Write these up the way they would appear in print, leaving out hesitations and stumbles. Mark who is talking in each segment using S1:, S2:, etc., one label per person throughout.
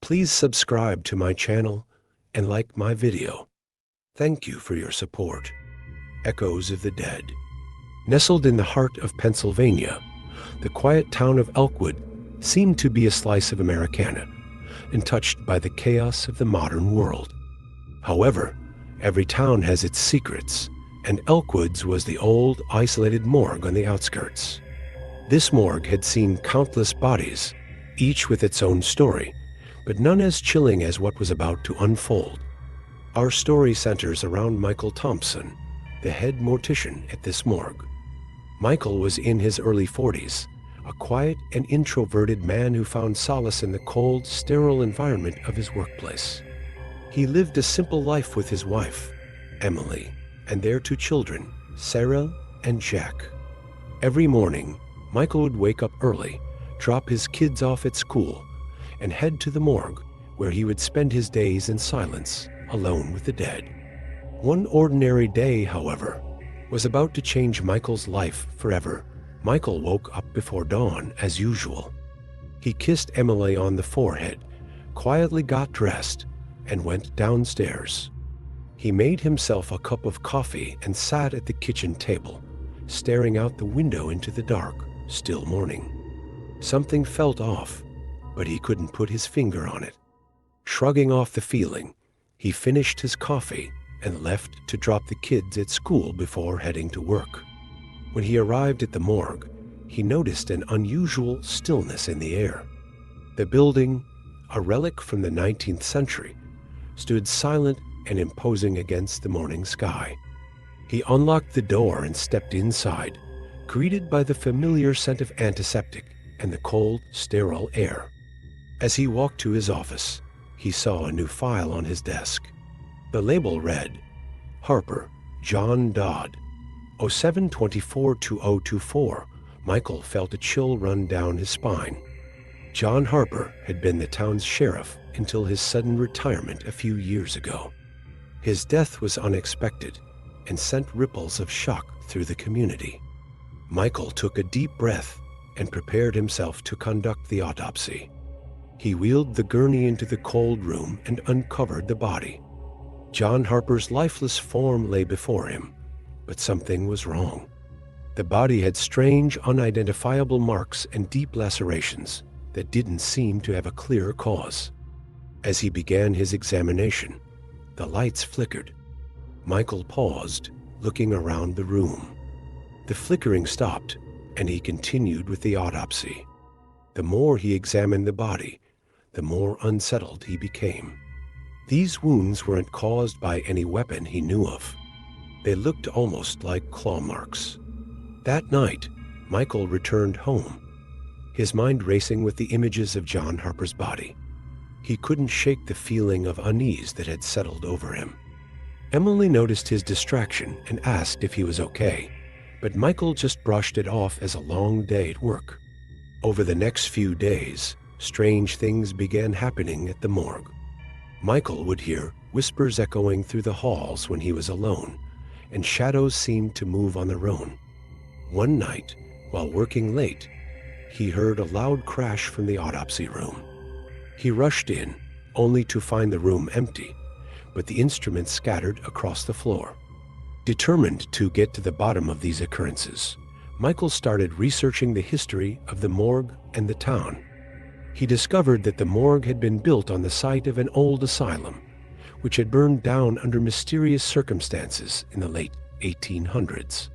S1: Please subscribe to my channel and like my video. Thank you for your support. Echoes of the Dead. Nestled in the heart of Pennsylvania, the quiet town of Elkwood seemed to be a slice of Americana, untouched by the chaos of the modern world. However, every town has its secrets, and Elkwood's was the old, isolated morgue on the outskirts. This morgue had seen countless bodies, each with its own story, but none as chilling as what was about to unfold. Our story centers around Michael Thompson, the head mortician at this morgue. Michael was in his early 40s, a quiet and introverted man who found solace in the cold, sterile environment of his workplace. He lived a simple life with his wife, Emily, and their two children, Sarah and Jack. Every morning, Michael would wake up early, drop his kids off at school, and head to the morgue, where he would spend his days in silence, alone with the dead. One ordinary day, however, was about to change Michael's life forever. Michael woke up before dawn, as usual. He kissed Emily on the forehead, quietly got dressed, and went downstairs. He made himself a cup of coffee and sat at the kitchen table, staring out the window into the dark, still morning. Something felt off, but he couldn't put his finger on it. Shrugging off the feeling, he finished his coffee and left to drop the kids at school before heading to work. When he arrived at the morgue, he noticed an unusual stillness in the air. The building, a relic from the 19th century, stood silent and imposing against the morning sky. He unlocked the door and stepped inside, greeted by the familiar scent of antiseptic and the cold, sterile air. As he walked to his office, he saw a new file on his desk. The label read, Harper, John Dodd, 07/24/2024. Michael felt a chill run down his spine. John Harper had been the town's sheriff until his sudden retirement a few years ago. His death was unexpected and sent ripples of shock through the community. Michael took a deep breath and prepared himself to conduct the autopsy. He wheeled the gurney into the cold room and uncovered the body. John Harper's lifeless form lay before him, but something was wrong. The body had strange, unidentifiable marks and deep lacerations that didn't seem to have a clear cause. As he began his examination, the lights flickered. Michael paused, looking around the room. The flickering stopped, and he continued with the autopsy. The more he examined the body, the more unsettled he became. These wounds weren't caused by any weapon he knew of. They looked almost like claw marks. That night, Michael returned home, his mind racing with the images of John Harper's body. He couldn't shake the feeling of unease that had settled over him. Emily noticed his distraction and asked if he was okay, but Michael just brushed it off as a long day at work. Over the next few days, strange things began happening at the morgue. Michael would hear whispers echoing through the halls when he was alone, and shadows seemed to move on their own. One night, while working late, he heard a loud crash from the autopsy room. He rushed in, only to find the room empty, but the instruments scattered across the floor. Determined to get to the bottom of these occurrences, Michael started researching the history of the morgue and the town. He discovered that the morgue had been built on the site of an old asylum, which had burned down under mysterious circumstances in the late 1800s.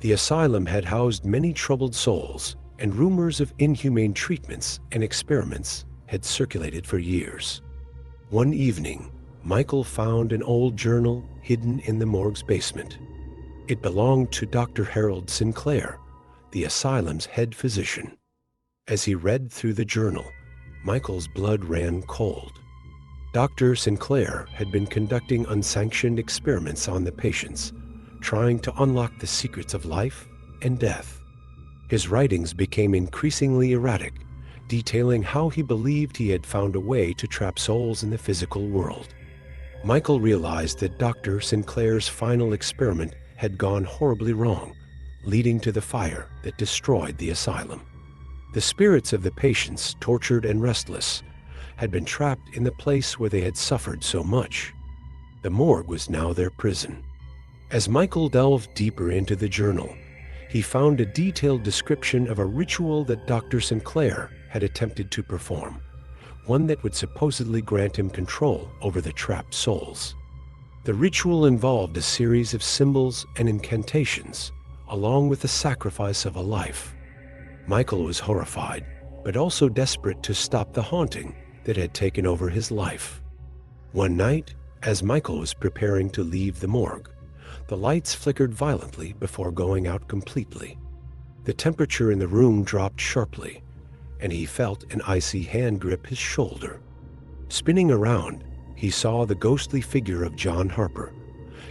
S1: The asylum had housed many troubled souls, and rumors of inhumane treatments and experiments had circulated for years. One evening, Michael found an old journal hidden in the morgue's basement. It belonged to Dr. Harold Sinclair, the asylum's head physician. As he read through the journal, Michael's blood ran cold. Dr. Sinclair had been conducting unsanctioned experiments on the patients, trying to unlock the secrets of life and death. His writings became increasingly erratic, detailing how he believed he had found a way to trap souls in the physical world. Michael realized that Dr. Sinclair's final experiment had gone horribly wrong, leading to the fire that destroyed the asylum. The spirits of the patients, tortured and restless, had been trapped in the place where they had suffered so much. The morgue was now their prison. As Michael delved deeper into the journal, he found a detailed description of a ritual that Dr. Sinclair had attempted to perform, one that would supposedly grant him control over the trapped souls. The ritual involved a series of symbols and incantations, along with the sacrifice of a life. Michael was horrified, but also desperate to stop the haunting that had taken over his life. One night, as Michael was preparing to leave the morgue, the lights flickered violently before going out completely. The temperature in the room dropped sharply, and he felt an icy hand grip his shoulder. Spinning around, he saw the ghostly figure of John Harper,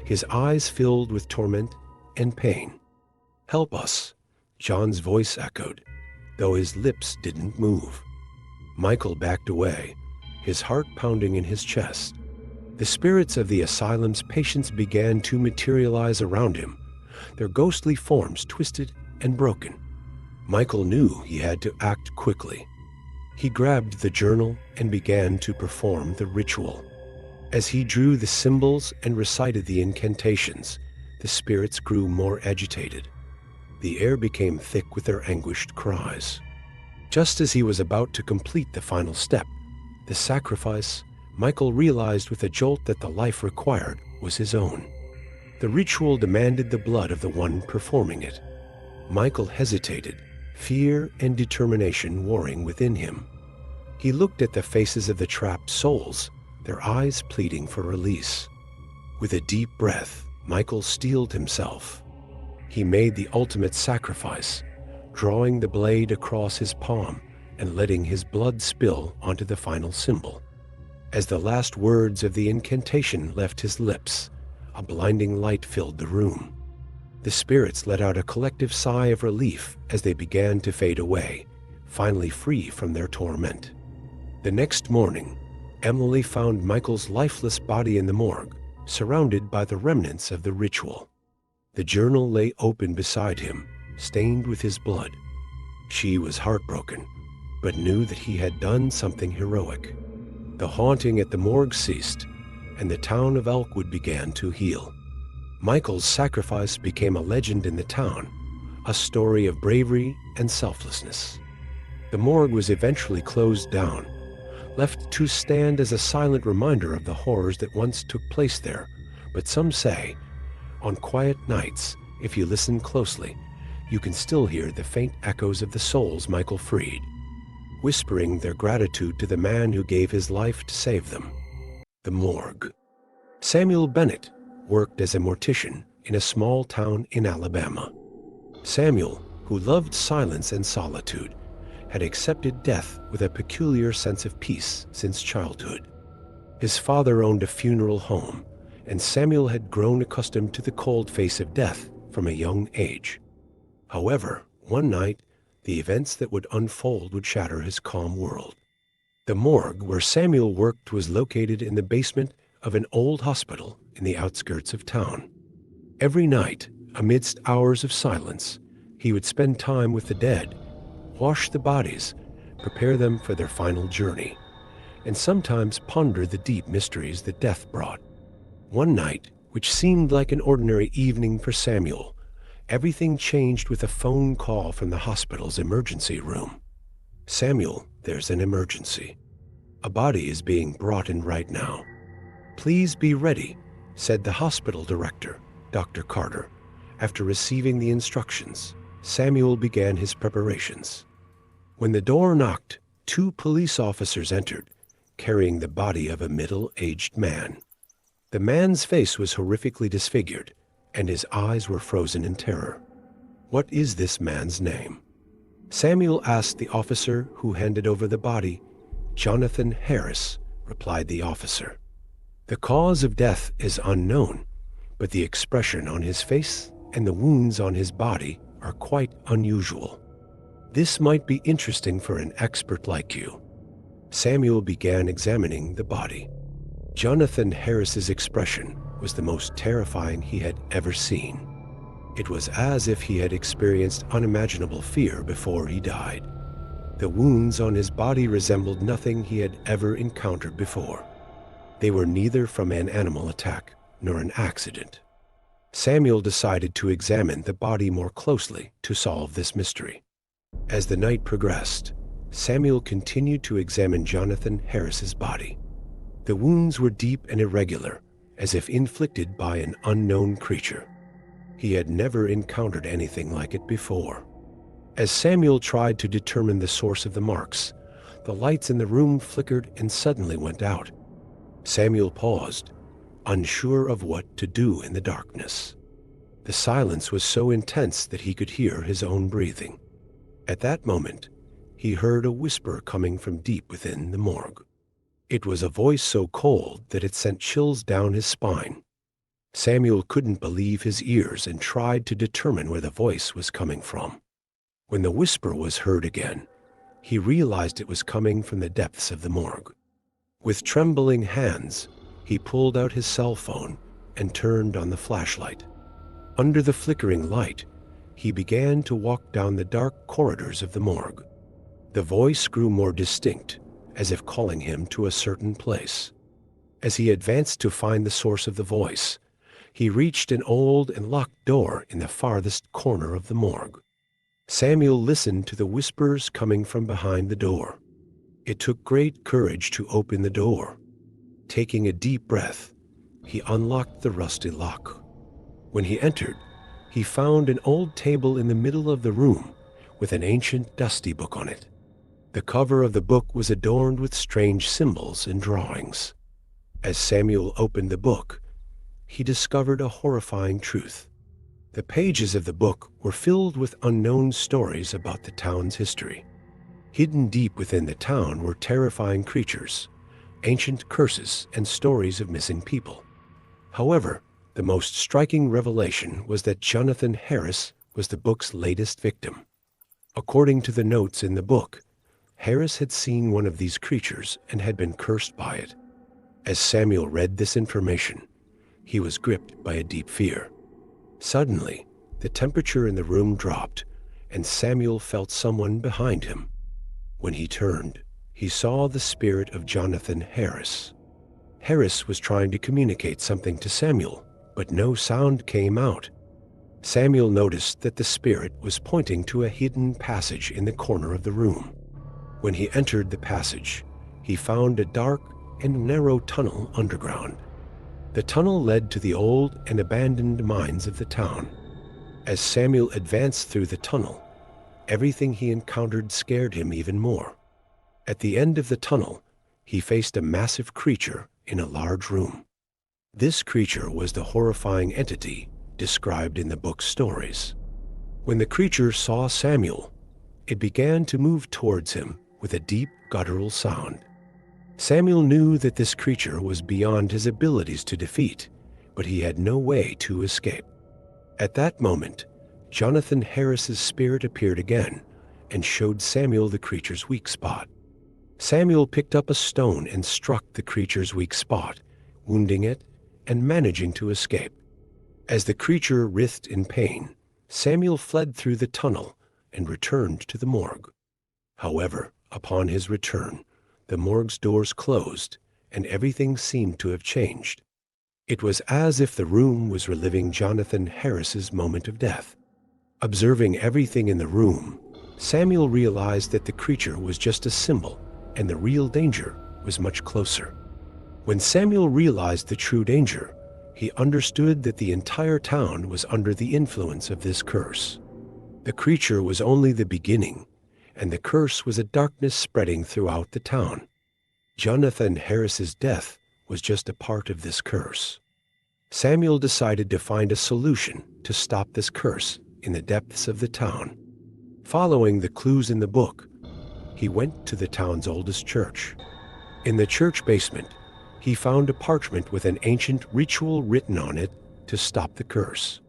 S1: his eyes filled with torment and pain. "Help us," John's voice echoed, though his lips didn't move. Michael backed away, his heart pounding in his chest. The spirits of the asylum's patients began to materialize around him, their ghostly forms twisted and broken. Michael knew he had to act quickly. He grabbed the journal and began to perform the ritual. As he drew the symbols and recited the incantations, the spirits grew more agitated. The air became thick with their anguished cries. Just as he was about to complete the final step, the sacrifice, Michael realized with a jolt that the life required was his own. The ritual demanded the blood of the one performing it. Michael hesitated, fear and determination warring within him. He looked at the faces of the trapped souls, their eyes pleading for release. With a deep breath, Michael steeled himself. He made the ultimate sacrifice, drawing the blade across his palm and letting his blood spill onto the final symbol. As the last words of the incantation left his lips, a blinding light filled the room. The spirits let out a collective sigh of relief as they began to fade away, finally free from their torment. The next morning, Emily found Michael's lifeless body in the morgue, surrounded by the remnants of the ritual. The journal lay open beside him, stained with his blood. She was heartbroken, but knew that he had done something heroic. The haunting at the morgue ceased, and the town of Elkwood began to heal. Michael's sacrifice became a legend in the town, a story of bravery and selflessness. The morgue was eventually closed down, left to stand as a silent reminder of the horrors that once took place there. But some say, on quiet nights, if you listen closely, you can still hear the faint echoes of the souls Michael freed, whispering their gratitude to the man who gave his life to save them. The morgue. Samuel Bennett worked as a mortician in a small town in Alabama. Samuel, who loved silence and solitude, had accepted death with a peculiar sense of peace since childhood. His father owned a funeral home, and Samuel had grown accustomed to the cold face of death from a young age. However, one night, the events that would unfold would shatter his calm world. The morgue where Samuel worked was located in the basement of an old hospital in the outskirts of town. Every night, amidst hours of silence, he would spend time with the dead, wash the bodies, prepare them for their final journey, and sometimes ponder the deep mysteries that death brought. One night, which seemed like an ordinary evening for Samuel, everything changed with a phone call from the hospital's emergency room. "Samuel, there's an emergency. A body is being brought in right now. Please be ready," said the hospital director, Dr. Carter. After receiving the instructions, Samuel began his preparations. When the door knocked, 2 police officers entered, carrying the body of a middle-aged man. The man's face was horrifically disfigured, and his eyes were frozen in terror. "What is this man's name?" Samuel asked the officer who handed over the body. "Jonathan Harris," replied the officer. "The cause of death is unknown, but the expression on his face and the wounds on his body are quite unusual. This might be interesting for an expert like you." Samuel began examining the body. Jonathan Harris's expression was the most terrifying he had ever seen. It was as if he had experienced unimaginable fear before he died. The wounds on his body resembled nothing he had ever encountered before. They were neither from an animal attack nor an accident. Samuel decided to examine the body more closely to solve this mystery. As the night progressed, Samuel continued to examine Jonathan Harris's body. The wounds were deep and irregular, as if inflicted by an unknown creature. He had never encountered anything like it before. As Samuel tried to determine the source of the marks, the lights in the room flickered and suddenly went out. Samuel paused, unsure of what to do in the darkness. The silence was so intense that he could hear his own breathing. At that moment, he heard a whisper coming from deep within the morgue. It was a voice so cold that it sent chills down his spine. Samuel couldn't believe his ears and tried to determine where the voice was coming from. When the whisper was heard again, he realized it was coming from the depths of the morgue. With trembling hands, he pulled out his cell phone and turned on the flashlight. Under the flickering light, he began to walk down the dark corridors of the morgue. The voice grew more distinct, as if calling him to a certain place. As he advanced to find the source of the voice, he reached an old and locked door in the farthest corner of the morgue. Samuel listened to the whispers coming from behind the door. It took great courage to open the door. Taking a deep breath, he unlocked the rusty lock. When he entered, he found an old table in the middle of the room with an ancient, dusty book on it. The cover of the book was adorned with strange symbols and drawings. As Samuel opened the book, he discovered a horrifying truth. The pages of the book were filled with unknown stories about the town's history. Hidden deep within the town were terrifying creatures, ancient curses, and stories of missing people. However, the most striking revelation was that Jonathan Harris was the book's latest victim. According to the notes in the book, Harris had seen one of these creatures and had been cursed by it. As Samuel read this information, he was gripped by a deep fear. Suddenly, the temperature in the room dropped, and Samuel felt someone behind him. When he turned, he saw the spirit of Jonathan Harris. Harris was trying to communicate something to Samuel, but no sound came out. Samuel noticed that the spirit was pointing to a hidden passage in the corner of the room. When he entered the passage, he found a dark and narrow tunnel underground. The tunnel led to the old and abandoned mines of the town. As Samuel advanced through the tunnel, everything he encountered scared him even more. At the end of the tunnel, he faced a massive creature in a large room. This creature was the horrifying entity described in the book's stories. When the creature saw Samuel, it began to move towards him with a deep guttural sound. Samuel knew that this creature was beyond his abilities to defeat, but he had no way to escape. At that moment, Jonathan Harris's spirit appeared again and showed Samuel the creature's weak spot. Samuel picked up a stone and struck the creature's weak spot, wounding it and managing to escape. As the creature writhed in pain, Samuel fled through the tunnel and returned to the morgue. However, upon his return, the morgue's doors closed and everything seemed to have changed. It was as if the room was reliving Jonathan Harris's moment of death. Observing everything in the room, Samuel realized that the creature was just a symbol and the real danger was much closer. When Samuel realized the true danger, he understood that the entire town was under the influence of this curse. The creature was only the beginning, and the curse was a darkness spreading throughout the town. Jonathan Harris's death was just a part of this curse. Samuel decided to find a solution to stop this curse in the depths of the town. Following the clues in the book, he went to the town's oldest church. In the church basement, he found a parchment with an ancient ritual written on it to stop the curse.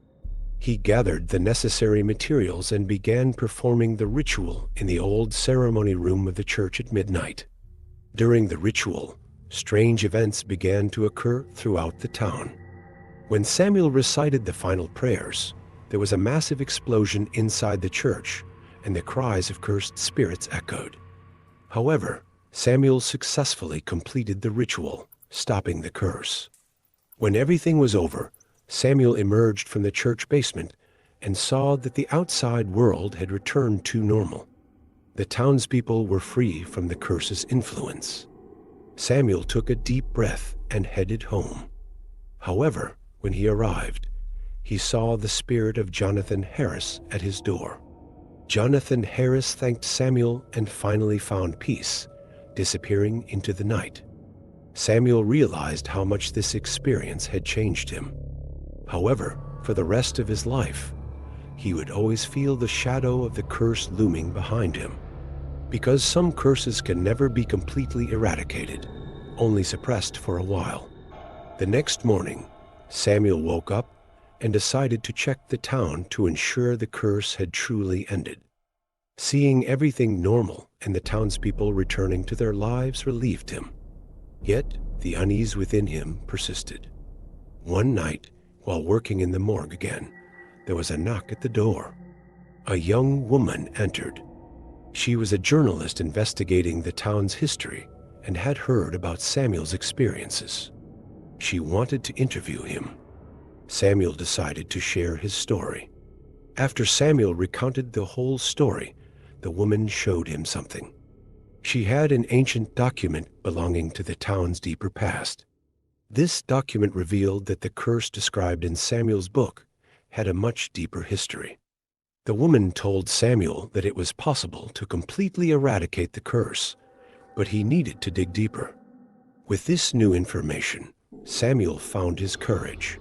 S1: He gathered the necessary materials and began performing the ritual in the old ceremony room of the church at midnight. During the ritual, strange events began to occur throughout the town. When Samuel recited the final prayers, there was a massive explosion inside the church, and the cries of cursed spirits echoed. However, Samuel successfully completed the ritual, stopping the curse. When everything was over, Samuel emerged from the church basement and saw that the outside world had returned to normal. The townspeople were free from the curse's influence. Samuel took a deep breath and headed home. However, when he arrived, he saw the spirit of Jonathan Harris at his door. Jonathan Harris thanked Samuel and finally found peace, disappearing into the night. Samuel realized how much this experience had changed him. However, for the rest of his life, he would always feel the shadow of the curse looming behind him. Because some curses can never be completely eradicated, only suppressed for a while. The next morning, Samuel woke up and decided to check the town to ensure the curse had truly ended. Seeing everything normal and the townspeople returning to their lives relieved him. Yet, the unease within him persisted. One night, while working in the morgue again, there was a knock at the door. A young woman entered. She was a journalist investigating the town's history and had heard about Samuel's experiences. She wanted to interview him. Samuel decided to share his story. After Samuel recounted the whole story, the woman showed him something. She had an ancient document belonging to the town's deeper past. This document revealed that the curse described in Samuel's book had a much deeper history. The woman told Samuel that it was possible to completely eradicate the curse, but he needed to dig deeper. With this new information, Samuel found his courage.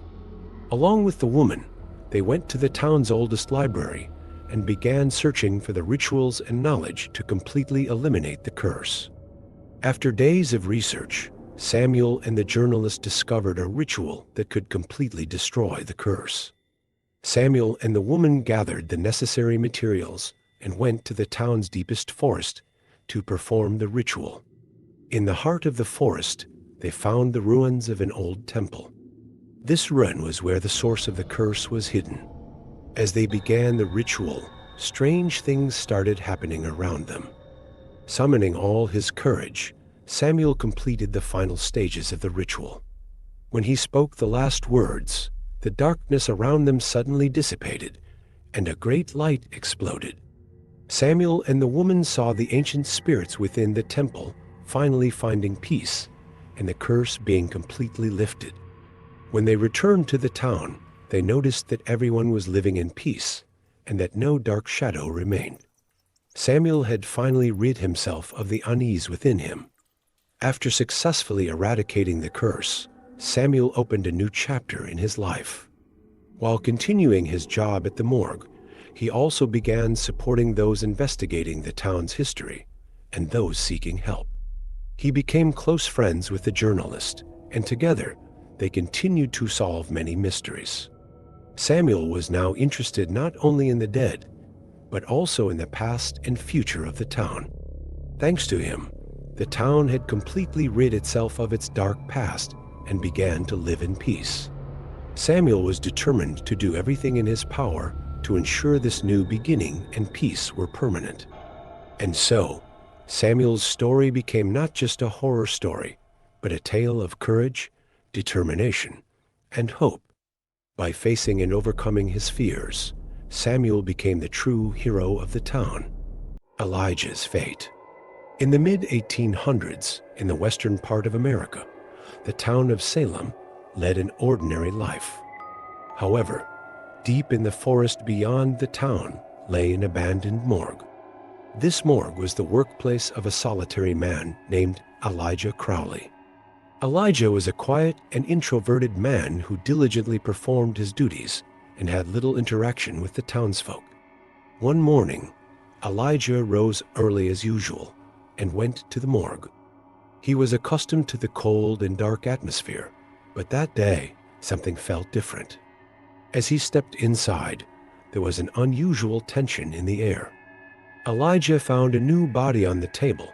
S1: Along with the woman, they went to the town's oldest library and began searching for the rituals and knowledge to completely eliminate the curse. After days of research, Samuel and the journalist discovered a ritual that could completely destroy the curse. Samuel and the woman gathered the necessary materials and went to the town's deepest forest to perform the ritual. In the heart of the forest, they found the ruins of an old temple. This ruin was where the source of the curse was hidden. As they began the ritual, strange things started happening around them. Summoning all his courage, Samuel completed the final stages of the ritual. When he spoke the last words, the darkness around them suddenly dissipated, and a great light exploded. Samuel and the woman saw the ancient spirits within the temple finally finding peace, and the curse being completely lifted. When they returned to the town, they noticed that everyone was living in peace, and that no dark shadow remained. Samuel had finally rid himself of the unease within him. After successfully eradicating the curse, Samuel opened a new chapter in his life. While continuing his job at the morgue, he also began supporting those investigating the town's history and those seeking help. He became close friends with the journalist, and together they continued to solve many mysteries. Samuel was now interested not only in the dead, but also in the past and future of the town. Thanks to him, the town had completely rid itself of its dark past and began to live in peace. Samuel was determined to do everything in his power to ensure this new beginning and peace were permanent. And so, Samuel's story became not just a horror story, but a tale of courage, determination, and hope. By facing and overcoming his fears, Samuel became the true hero of the town. Elijah's fate. In the mid-1800s, in the western part of America, the town of Salem led an ordinary life. However, deep in the forest beyond the town lay an abandoned morgue. This morgue was the workplace of a solitary man named Elijah Crowley. Elijah was a quiet and introverted man who diligently performed his duties and had little interaction with the townsfolk. One morning, Elijah rose early as usual and went to the morgue. He was accustomed to the cold and dark atmosphere, but that day, something felt different. As he stepped inside, there was an unusual tension in the air. Elijah found a new body on the table,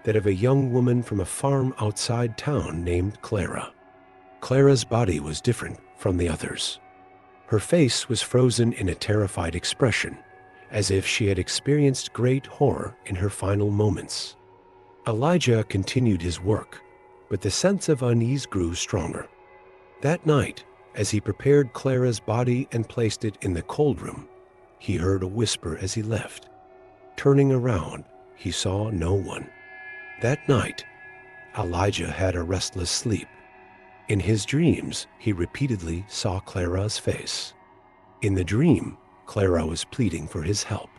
S1: that of a young woman from a farm outside town named Clara. Clara's body was different from the others. Her face was frozen in a terrified expression, as if she had experienced great horror in her final moments. Elijah continued his work, but the sense of unease grew stronger. That night, as he prepared Clara's body and placed it in the cold room, he heard a whisper as he left. Turning around, he saw no one. That night, Elijah had a restless sleep. In his dreams, he repeatedly saw Clara's face. In the dream, Clara was pleading for his help.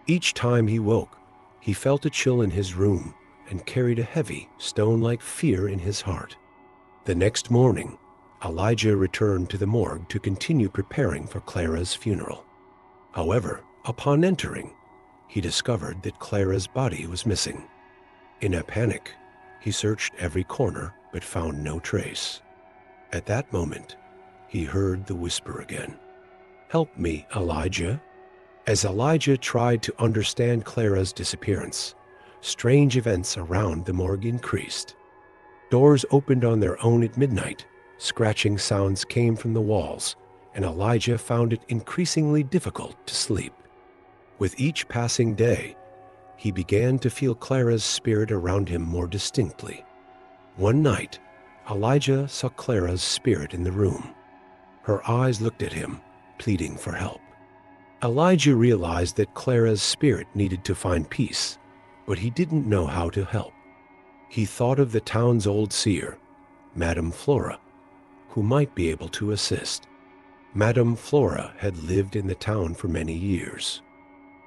S1: Each time he woke, he felt a chill in his room and carried a heavy, stone-like fear in his heart. The next morning, Elijah returned to the morgue to continue preparing for Clara's funeral. However, upon entering, he discovered that Clara's body was missing. In a panic, he searched every corner but found no trace. At that moment, he heard the whisper again. "Help me, Elijah." As Elijah tried to understand Clara's disappearance, strange events around the morgue increased. Doors opened on their own at midnight, scratching sounds came from the walls, and Elijah found it increasingly difficult to sleep. With each passing day, he began to feel Clara's spirit around him more distinctly. One night, Elijah saw Clara's spirit in the room. Her eyes looked at him, pleading for help. Elijah realized that Clara's spirit needed to find peace, but he didn't know how to help. He thought of the town's old seer, Madame Flora, who might be able to assist. Madame Flora had lived in the town for many years.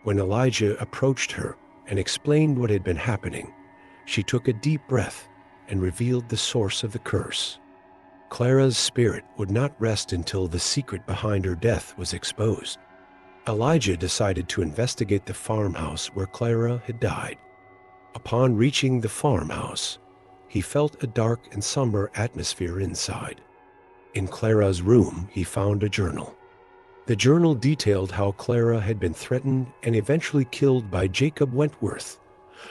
S1: When Elijah approached her and explained what had been happening, she took a deep breath and revealed the source of the curse. Clara's spirit would not rest until the secret behind her death was exposed. Elijah decided to investigate the farmhouse where Clara had died. Upon reaching the farmhouse, he felt a dark and somber atmosphere inside. In Clara's room, he found a journal. The journal detailed how Clara had been threatened and eventually killed by Jacob Wentworth,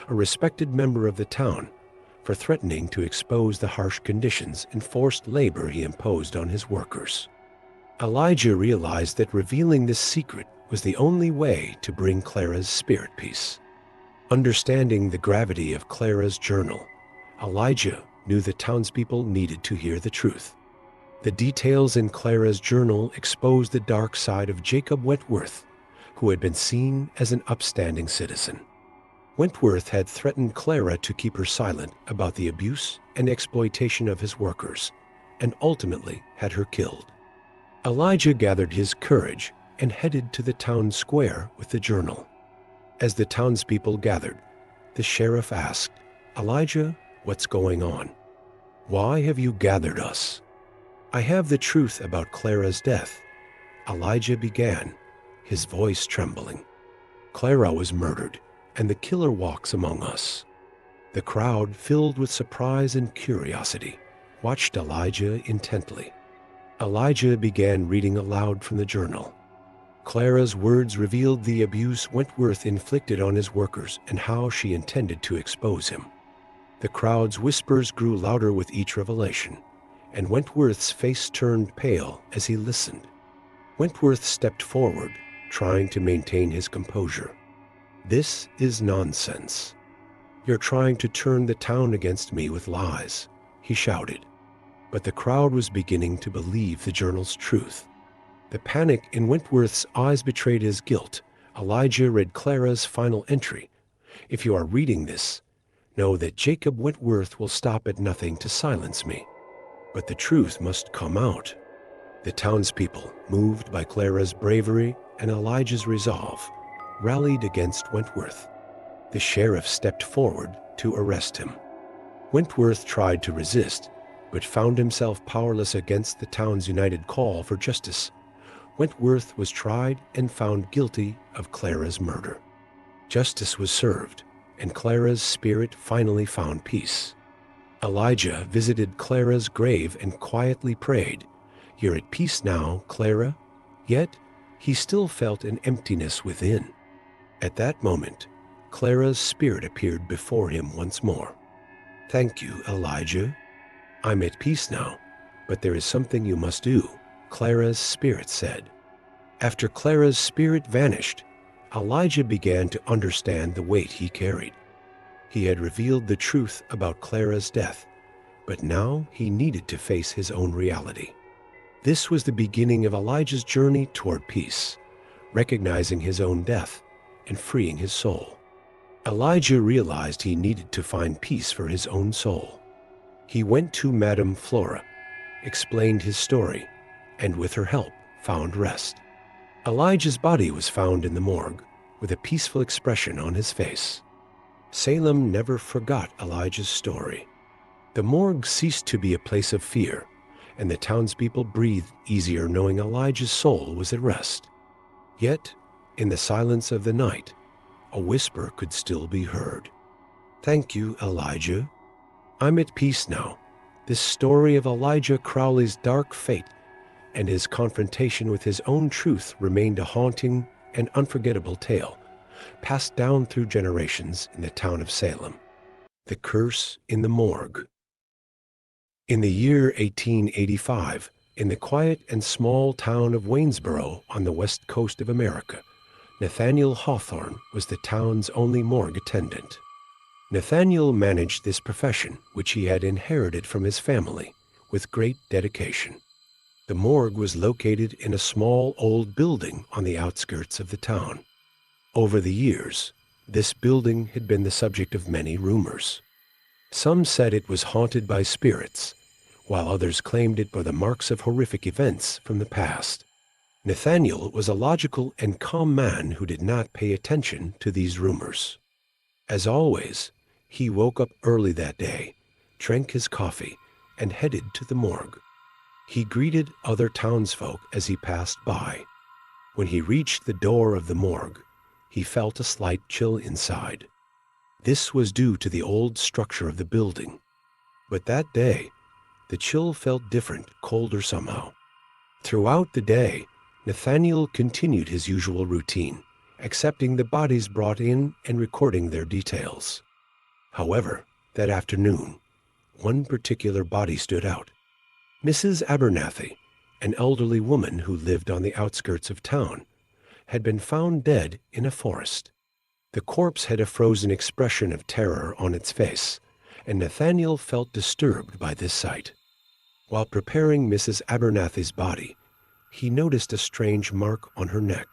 S1: a respected member of the town, for threatening to expose the harsh conditions and forced labor he imposed on his workers. Elijah realized that revealing this secret was the only way to bring Clara's spirit peace. Understanding the gravity of Clara's journal, Elijah knew the townspeople needed to hear the truth. The details in Clara's journal exposed the dark side of Jacob Wentworth, who had been seen as an upstanding citizen. Wentworth had threatened Clara to keep her silent about the abuse and exploitation of his workers, and ultimately had her killed. Elijah gathered his courage and headed to the town square with the journal. As the townspeople gathered, the sheriff asked, "Elijah, what's going on? Why have you gathered us?" "I have the truth about Clara's death," Elijah began, his voice trembling. "Clara was murdered, and the killer walks among us." The crowd, filled with surprise and curiosity, watched Elijah intently. Elijah began reading aloud from the journal. Clara's words revealed the abuse Wentworth inflicted on his workers and how she intended to expose him. The crowd's whispers grew louder with each revelation, and Wentworth's face turned pale as he listened. Wentworth stepped forward, trying to maintain his composure. "This is nonsense. You're trying to turn the town against me with lies," he shouted. But the crowd was beginning to believe the journal's truth. The panic in Wentworth's eyes betrayed his guilt. Elijah read Clara's final entry. "If you are reading this, know that Jacob Wentworth will stop at nothing to silence me. But the truth must come out." The townspeople, moved by Clara's bravery and Elijah's resolve, rallied against Wentworth. The sheriff stepped forward to arrest him. Wentworth tried to resist, but found himself powerless against the town's united call for justice. Wentworth was tried and found guilty of Clara's murder. Justice was served, and Clara's spirit finally found peace. Elijah visited Clara's grave and quietly prayed, "You're at peace now, Clara." Yet, he still felt an emptiness within. At that moment, Clara's spirit appeared before him once more. "Thank you, Elijah. I'm at peace now, but there is something you must do," Clara's spirit said. After Clara's spirit vanished, Elijah began to understand the weight he carried. He had revealed the truth about Clara's death, but now he needed to face his own reality. This was the beginning of Elijah's journey toward peace, recognizing his own death and freeing his soul. Elijah realized he needed to find peace for his own soul. He went to Madame Flora, explained his story, and with her help, found rest. Elijah's body was found in the morgue, with a peaceful expression on his face. Salem never forgot Elijah's story. The morgue ceased to be a place of fear, and the townspeople breathed easier knowing Elijah's soul was at rest. Yet, in the silence of the night, a whisper could still be heard. "Thank you, Elijah. I'm at peace now." This story of Elijah Crowley's dark fate and his confrontation with his own truth remained a haunting and unforgettable tale, passed down through generations in the town of Salem. The Curse in the Morgue. In the year 1885, in the quiet and small town of Waynesboro on the west coast of America, Nathaniel Hawthorne was the town's only morgue attendant. Nathaniel managed this profession, which he had inherited from his family, with great dedication. The morgue was located in a small old building on the outskirts of the town. Over the years, this building had been the subject of many rumors. Some said it was haunted by spirits, while others claimed it were the marks of horrific events from the past. Nathaniel was a logical and calm man who did not pay attention to these rumors. As always, he woke up early that day, drank his coffee, and headed to the morgue. He greeted other townsfolk as he passed by. When he reached the door of the morgue, he felt a slight chill inside. This was due to the old structure of the building. But that day, the chill felt different, colder somehow. Throughout the day, Nathaniel continued his usual routine, accepting the bodies brought in and recording their details. However, that afternoon, one particular body stood out. Mrs. Abernathy, an elderly woman who lived on the outskirts of town, had been found dead in a forest. The corpse had a frozen expression of terror on its face, and Nathaniel felt disturbed by this sight. While preparing Mrs. Abernathy's body, he noticed a strange mark on her neck.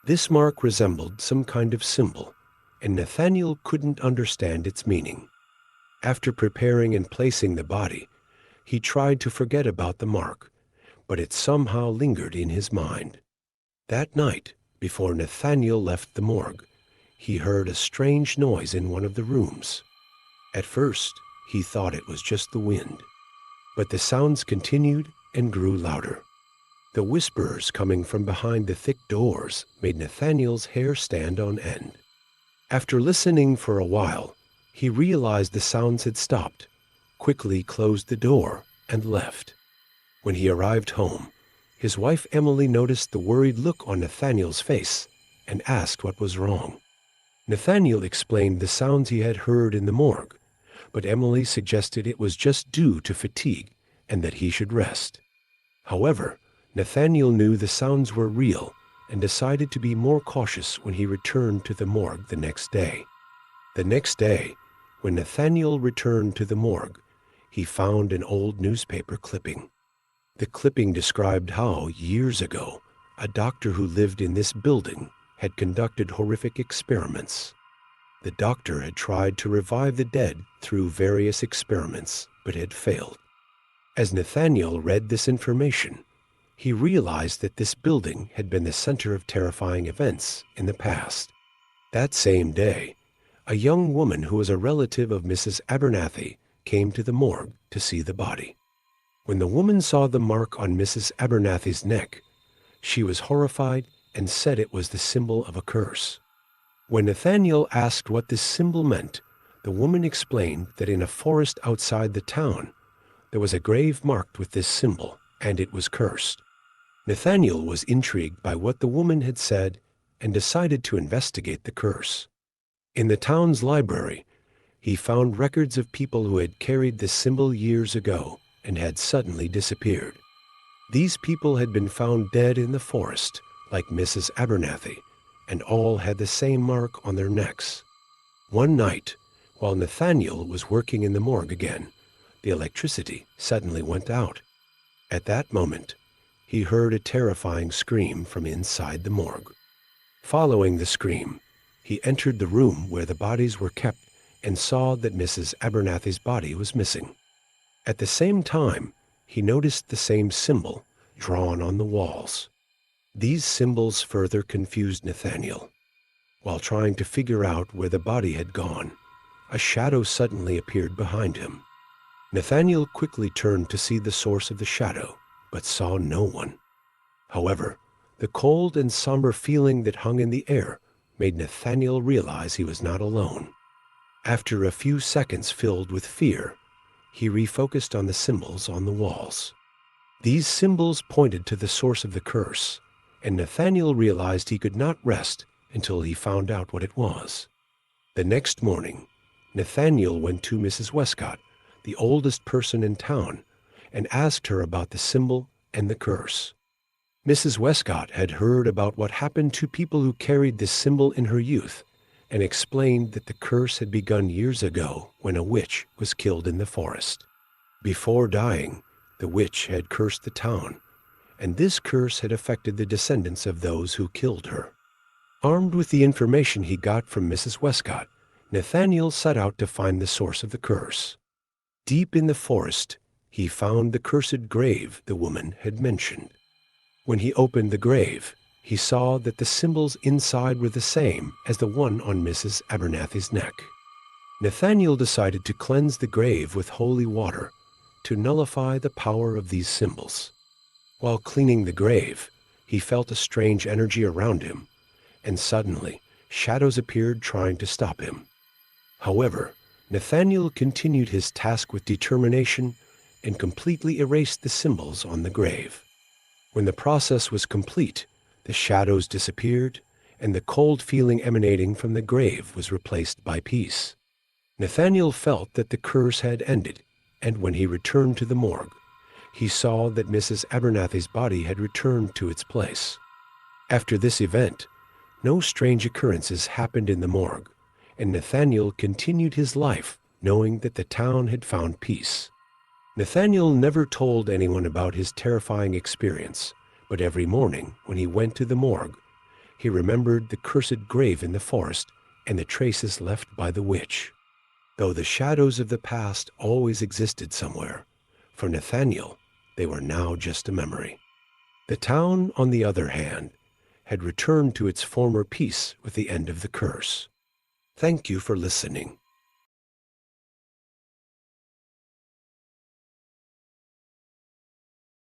S1: This mark resembled some kind of symbol, and Nathaniel couldn't understand its meaning. After preparing and placing the body, he tried to forget about the mark, but it somehow lingered in his mind. That night, before Nathaniel left the morgue, he heard a strange noise in one of the rooms. At first, he thought it was just the wind, but the sounds continued and grew louder. The whispers coming from behind the thick doors made Nathaniel's hair stand on end. After listening for a while, he realized the sounds had stopped, quickly closed the door, and left. When he arrived home, his wife Emily noticed the worried look on Nathaniel's face and asked what was wrong. Nathaniel explained the sounds he had heard in the morgue, but Emily suggested it was just due to fatigue and that he should rest. However, Nathaniel knew the sounds were real and decided to be more cautious when he returned to the morgue the next day. The next day, when Nathaniel returned to the morgue, he found an old newspaper clipping. The clipping described how, years ago, a doctor who lived in this building had conducted horrific experiments. The doctor had tried to revive the dead through various experiments, but had failed. As Nathaniel read this information, he realized that this building had been the center of terrifying events in the past. That same day, a young woman who was a relative of Mrs. Abernathy came to the morgue to see the body. When the woman saw the mark on Mrs. Abernathy's neck, she was horrified and said it was the symbol of a curse. When Nathaniel asked what this symbol meant, the woman explained that in a forest outside the town, there was a grave marked with this symbol, and it was cursed. Nathaniel was intrigued by what the woman had said and decided to investigate the curse. In the town's library, he found records of people who had carried this symbol years ago and had suddenly disappeared. These people had been found dead in the forest, like Mrs. Abernathy, and all had the same mark on their necks. One night, While Nathaniel was working in the morgue again, the electricity suddenly went out. At that moment, he heard a terrifying scream from inside the morgue. Following the scream, he entered the room where the bodies were kept and saw that Mrs. Abernathy's body was missing. At the same time, he noticed the same symbol drawn on the walls. These symbols further confused Nathaniel. While trying to figure out where the body had gone, a shadow suddenly appeared behind him. Nathaniel quickly turned to see the source of the shadow, but saw no one. However, the cold and somber feeling that hung in the air made Nathaniel realize he was not alone. After a few seconds filled with fear, he refocused on the symbols on the walls. These symbols pointed to the source of the curse, and Nathaniel realized he could not rest until he found out what it was. The next morning, Nathaniel went to Mrs. Westcott, the oldest person in town, and asked her about the symbol and the curse. Mrs. Westcott had heard about what happened to people who carried this symbol in her youth, and explained that the curse had begun years ago when a witch was killed in the forest. Before dying, the witch had cursed the town, and this curse had affected the descendants of those who killed her. Armed with the information he got from Mrs. Westcott, Nathaniel set out to find the source of the curse. Deep in the forest, he found the cursed grave the woman had mentioned. When he opened the grave, he saw that the symbols inside were the same as the one on Mrs. Abernathy's neck. Nathaniel decided to cleanse the grave with holy water to nullify the power of these symbols. While cleaning the grave, he felt a strange energy around him, and suddenly shadows appeared trying to stop him. However, Nathaniel continued his task with determination and completely erased the symbols on the grave. When the process was complete, the shadows disappeared, and the cold feeling emanating from the grave was replaced by peace. Nathaniel felt that the curse had ended, and when he returned to the morgue, he saw that Mrs. Abernathy's body had returned to its place. After this event, no strange occurrences happened in the morgue, and Nathaniel continued his life knowing that the town had found peace. Nathaniel never told anyone about his terrifying experience, but every morning when he went to the morgue, he remembered the cursed grave in the forest and the traces left by the witch. Though the shadows of the past always existed somewhere, for Nathaniel, they were now just a memory. The town, on the other hand, had returned to its former peace with the end of the curse. Thank you for listening.